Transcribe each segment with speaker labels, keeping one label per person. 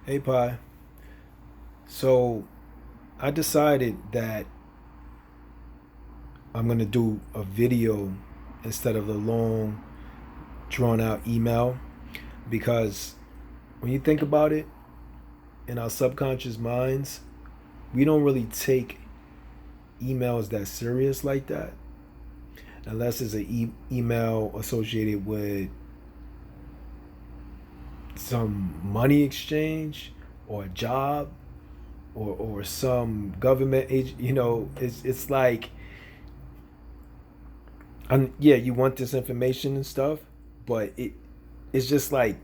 Speaker 1: Hey, Pi. So I decided that I'm going to do a video instead of the long, drawn out email because when you think about it, in our subconscious minds, we don't really take emails that serious like that unless it's an email associated with some money exchange or a job or some government age. It's like, yeah, you want this information and stuff, but it's just like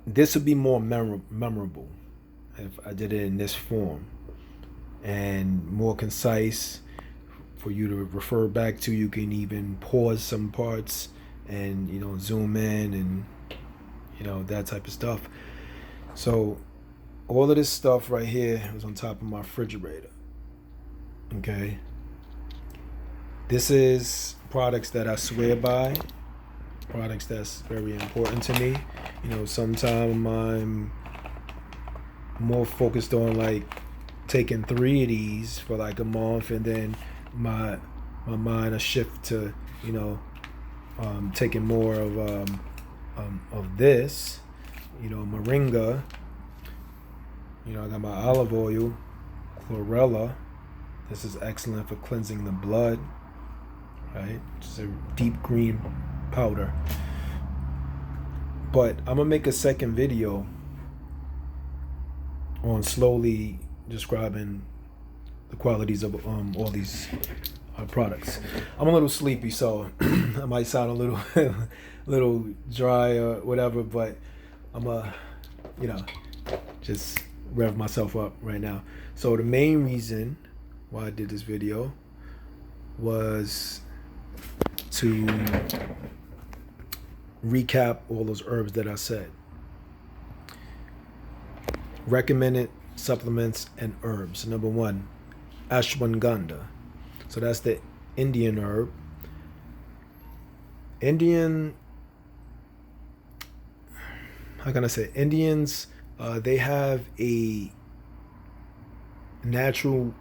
Speaker 1: this would be more memorable if I did it in this form and more concise for you to refer back to. You can even pause some parts and zoom in and that type of stuff. So all of this stuff right here was on top of my refrigerator. Okay, this is products that I swear by, products that's very important to me. Sometimes I'm more focused on like taking three of these for like a month, and then my mind will shift to taking more of this. Moringa. I got my olive oil, chlorella. This is excellent for cleansing the blood. Right, it's a deep green powder. But I'm gonna make a second video on slowly describing the qualities of all these products. I'm a little sleepy, so I might sound a little little dry or whatever, but I'm just rev myself up right now. So the main reason why I did this video was to recap all those herbs that I said. Recommended supplements and herbs. Number one, ashwagandha. So that's the Indian herb. How can I say? Indians, they have a natural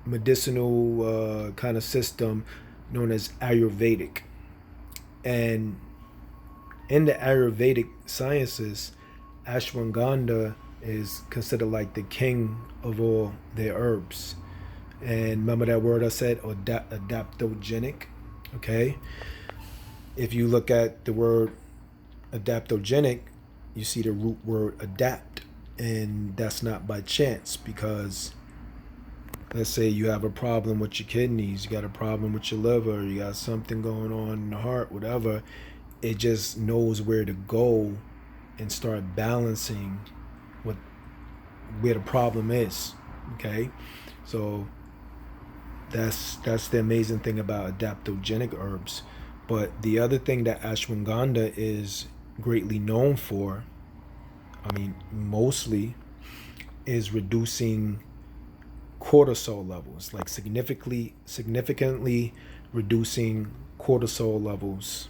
Speaker 1: medicinal kind of system known as Ayurvedic. And in the Ayurvedic sciences, ashwagandha is considered like the king of all their herbs. And remember that word I said, adaptogenic? Okay. If you look at the word adaptogenic, you see the root word adapt. And that's not by chance, because let's say you have a problem with your kidneys, you got a problem with your liver, you got something going on in the heart, whatever. It just knows where to go and start balancing what where the problem is. Okay, so that's the amazing thing about adaptogenic herbs. But the other thing that ashwagandha is greatly known for, I mean mostly, is reducing cortisol levels, like significantly reducing cortisol levels.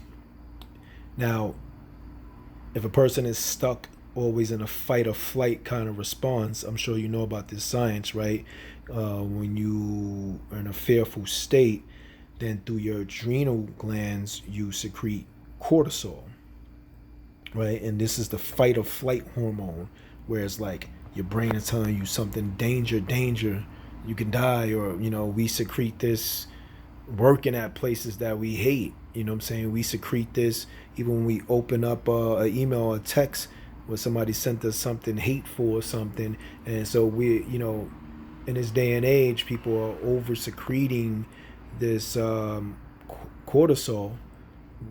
Speaker 1: Now, if a person is stuck always in a fight or flight kind of response, I'm sure you know about this science, right? When you are in a fearful state, then through your adrenal glands, you secrete cortisol, right? And this is the fight or flight hormone, where it's like your brain is telling you something, danger, danger, you can die, or we secrete this working at places that we hate. What I'm saying? We secrete this even when we open up an email or a text where somebody sent us something hateful or something. And so in this day and age, people are over secreting this cortisol,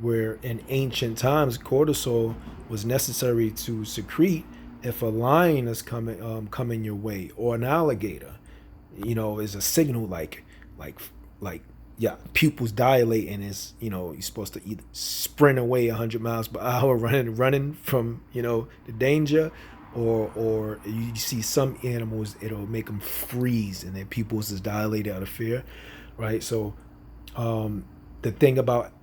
Speaker 1: where in ancient times cortisol was necessary to secrete if a lion is coming your way, or an alligator, is a signal, like yeah, pupils dilate, and is you're supposed to either sprint away 100 miles per hour, running from the danger, or you see some animals, it'll make them freeze and their pupils is dilated out of fear, right? So the thing about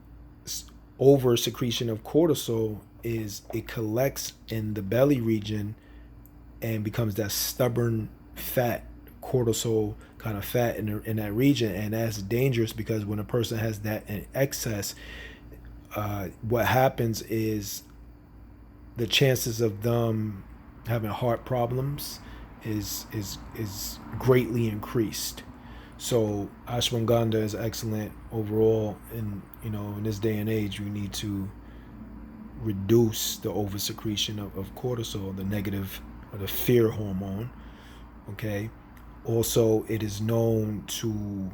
Speaker 1: over secretion of cortisol is it collects in the belly region and becomes that stubborn fat, cortisol kind of fat in that region, and that's dangerous because when a person has that in excess, what happens is the chances of them having heart problems is greatly increased. So ashwagandha is excellent overall, and in this day and age, you need to reduce the oversecretion of cortisol, the negative or the fear hormone. Okay. Also, it is known to,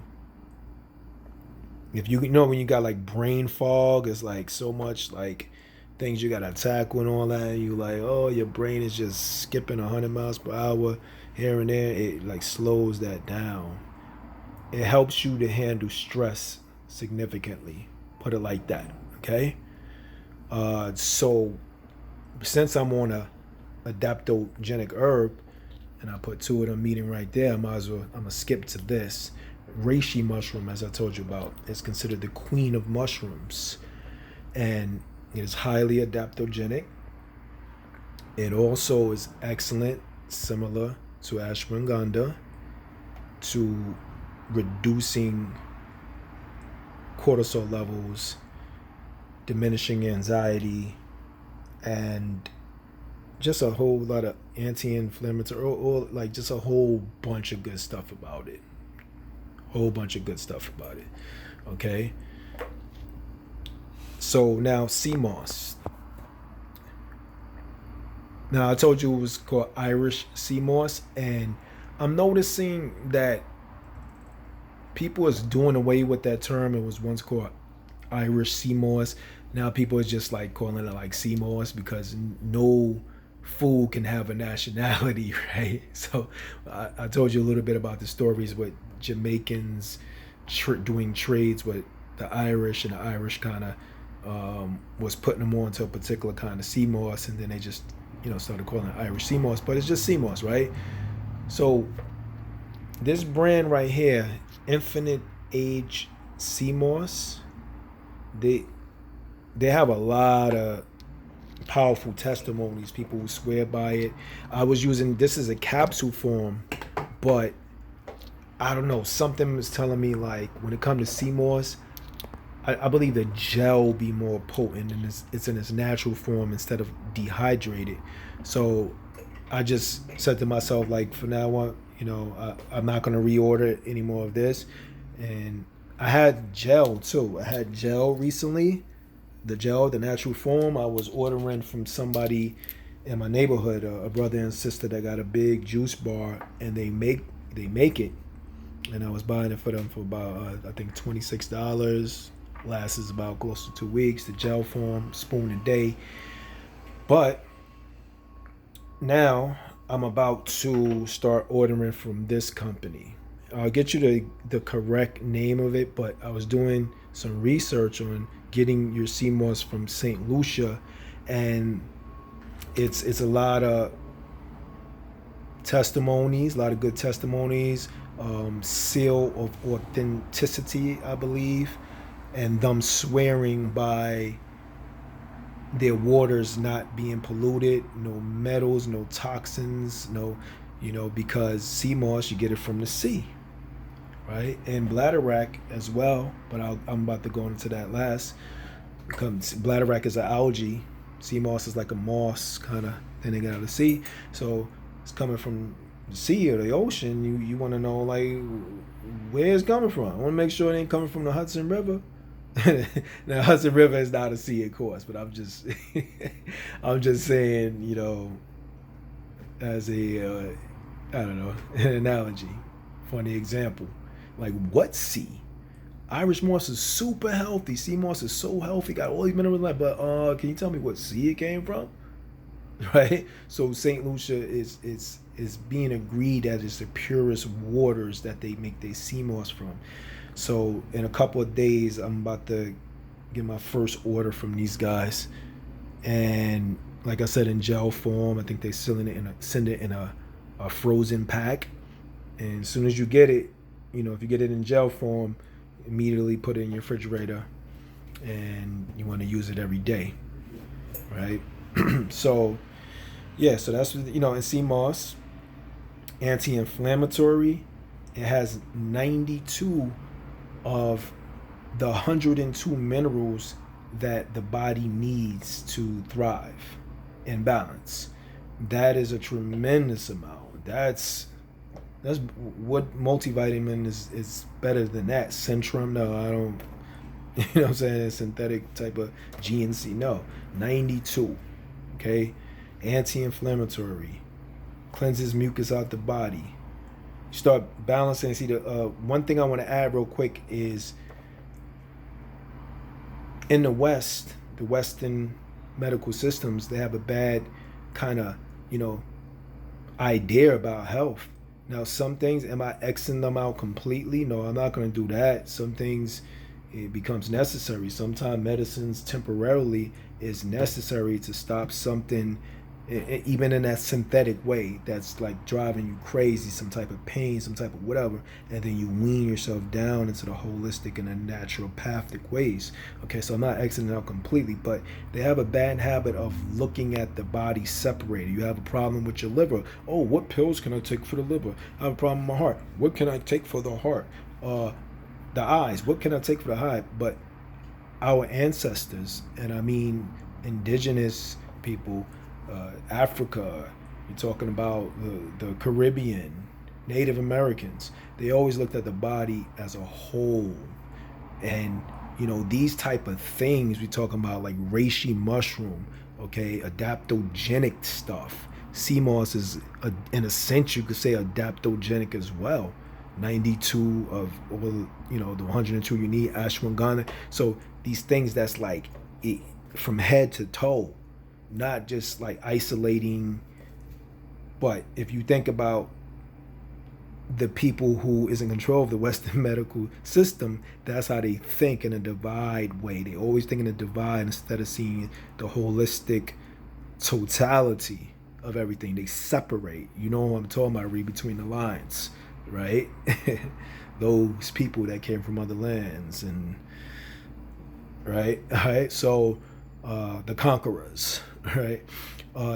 Speaker 1: if you know, when you got like brain fog, it's like so much like things you gotta tackle and all that, and you like, oh, your brain is just skipping 100 miles per hour here and there. It like slows that down. It helps you to handle stress significantly. Put it like that. Okay. So since I'm on a adaptogenic herb, and I put two of them meeting right there, I'm gonna skip to this. Reishi mushroom, as I told you about, is considered the queen of mushrooms, and it is highly adaptogenic. It also is excellent, similar to ashwagandha, to reducing cortisol levels, diminishing anxiety, and just a whole lot of anti-inflammatory, or like just a whole bunch of good stuff about it. Okay. So now Seamoss. Now I told you it was called Irish Seamoss, and I'm noticing that people is doing away with that term. It was once called Irish Seamoss. Now people is just like calling it like Seamoss because no food can have a nationality, right? So I told you a little bit about the stories with Jamaicans doing trades with the Irish, and the Irish kind of was putting them on to a particular kind of sea moss, and then they just started calling it Irish sea moss, but it's just sea moss, right? So this brand right here, Infinite Age Seamoss, they have a lot of powerful testimonies, people who swear by it. I was using this as a capsule form, but I don't know, something was telling me like when it comes to Seamoss, I believe the gel will be more potent and it's in its natural form instead of dehydrated. So I just said to myself, like, for now on, I'm not going to reorder any more of this. And I had gel too. I had gel recently. The gel, the natural form, I was ordering from somebody in my neighborhood, a brother and sister that got a big juice bar, and they make it, and I was buying it for them for about I think $26. Lasts about close to 2 weeks. The gel form, spoon a day. But now I'm about to start ordering from this company. I'll get you the correct name of it, but I was doing some research on getting your Seamoss from St. Lucia, and it's a lot of testimonies, a lot of good testimonies, seal of authenticity, I believe, and them swearing by their waters not being polluted, no metals, no toxins, no, because sea moss, you get it from the sea, right? And bladderwrack as well, but I'm about to go into that last. Because bladderwrack is an algae, sea moss is like a moss kind of thing they get out of the sea. So it's coming from the sea or the ocean. You want to know like where it's coming from. I want to make sure it ain't coming from the Hudson River. Now Hudson River is not a sea, of course, but I'm just I'm just saying, as a I don't know, an analogy, funny example. Like, what sea? Irish moss is super healthy. Sea moss is so healthy, got all these minerals in it. But can you tell me what sea it came from? Right. So Saint Lucia is being agreed that it's the purest waters that they make their sea moss from. So in a couple of days, I'm about to get my first order from these guys, and like I said, in gel form. I think they send it in a frozen pack, and as soon as you get it, if you get it in gel form, immediately put it in your refrigerator, and you want to use it every day, right? So Yeah, so that's what, in Seamoss, anti-inflammatory. It has 92 of the 102 minerals that the body needs to thrive and balance. That is a tremendous amount. That's what multivitamin is better than that. Centrum, no, I don't. You know what I'm saying? Synthetic type of GNC, no. 92. Okay, anti-inflammatory, cleanses mucus out the body. You start balancing. See, the one thing I want to add real quick is in the West, the Western medical systems, they have a bad kind of, idea about health. Now, some things, am I Xing them out completely? No, I'm not going to do that. Some things, it becomes necessary. Sometimes medicines temporarily is necessary to stop something, even in that synthetic way that's like driving you crazy, some type of pain, some type of whatever, and then you wean yourself down into the holistic and the naturopathic ways. Okay, so I'm not exiting out completely, but they have a bad habit of looking at the body separated. You have a problem with your liver. Oh, what pills can I take for the liver? I have a problem with my heart. What can I take for the heart? The eyes. What can I take for the eye? But our ancestors, and I mean indigenous people, Africa, you're talking about the Caribbean, Native Americans, they always looked at the body as a whole. And, these type of things, we're talking about like reishi mushroom, okay, adaptogenic stuff. Seamoss is, in a sense, you could say adaptogenic as well. 92 of, well, the 102 you need, ashwagandha. So these things that's like it, from head to toe, not just like isolating. But if you think about the people who is in control of the Western medical system, that's how they think, in a divide way. They always think in a divide instead of seeing the holistic totality of everything. They separate. You know what I'm talking about? Read between the lines, right? Those people that came from other lands, and right, all right. So the conquerors, right?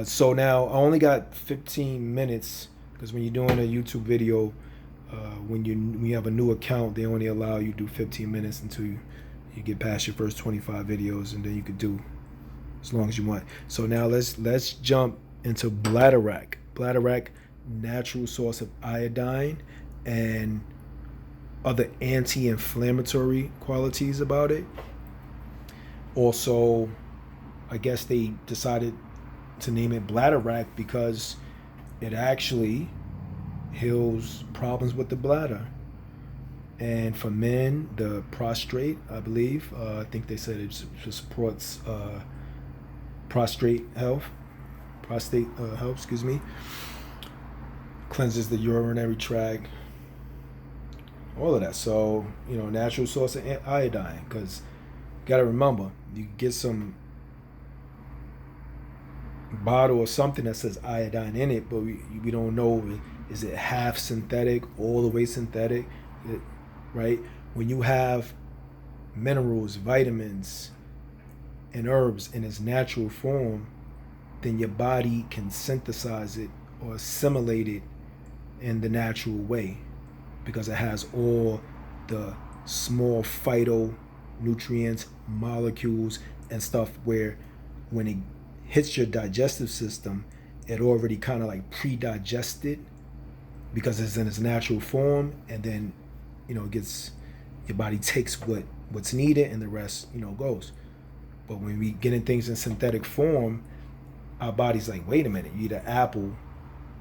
Speaker 1: So now I only got 15 minutes, because when you're doing a YouTube video, when you have a new account, they only allow you to do 15 minutes until you get past your first 25 videos, and then you could do as long as you want. So now let's jump into bladderwrack. Bladderwrack, natural source of iodine and other anti-inflammatory qualities about it. Also, I guess they decided to name it bladderwrack because it actually heals problems with the bladder. And for men, the prostrate, I believe, I think they said it supports prostate health, excuse me, cleanses the urinary tract, all of that. So, natural source of iodine, because you got to remember, you get some bottle or something that says iodine in it, but we don't know, is it half synthetic, all the way synthetic, right? When you have minerals, vitamins, and herbs in its natural form, then your body can synthesize it or assimilate it in the natural way, because it has all the small phytonutrients, molecules, and stuff, where when it hits your digestive system, it already kind of like pre-digested, because it's in its natural form, and then it gets, your body takes what's needed, and the rest goes. But when we get in things in synthetic form, our body's like, wait a minute, you eat an apple,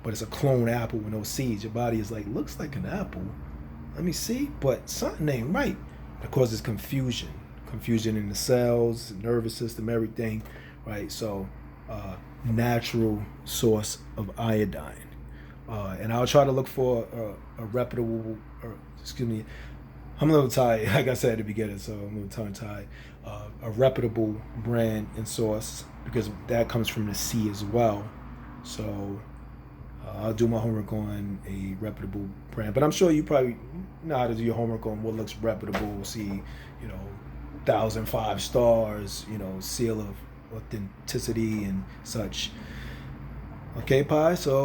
Speaker 1: but it's a clone apple with no seeds. Your body is like, looks like an apple, let me see, but something ain't right. It causes confusion in the cells, nervous system, everything, right? So natural source of iodine, and I'll try to look for a reputable, excuse me, I'm a little tired, like I said at the beginning, so I'm a little tongue-tied, a reputable brand and source, because that comes from the sea as well. So I'll do my homework on a reputable brand, but I'm sure you probably know how to do your homework on what looks reputable. See, 1,005 stars, seal of authenticity and such. Okay, Pi. So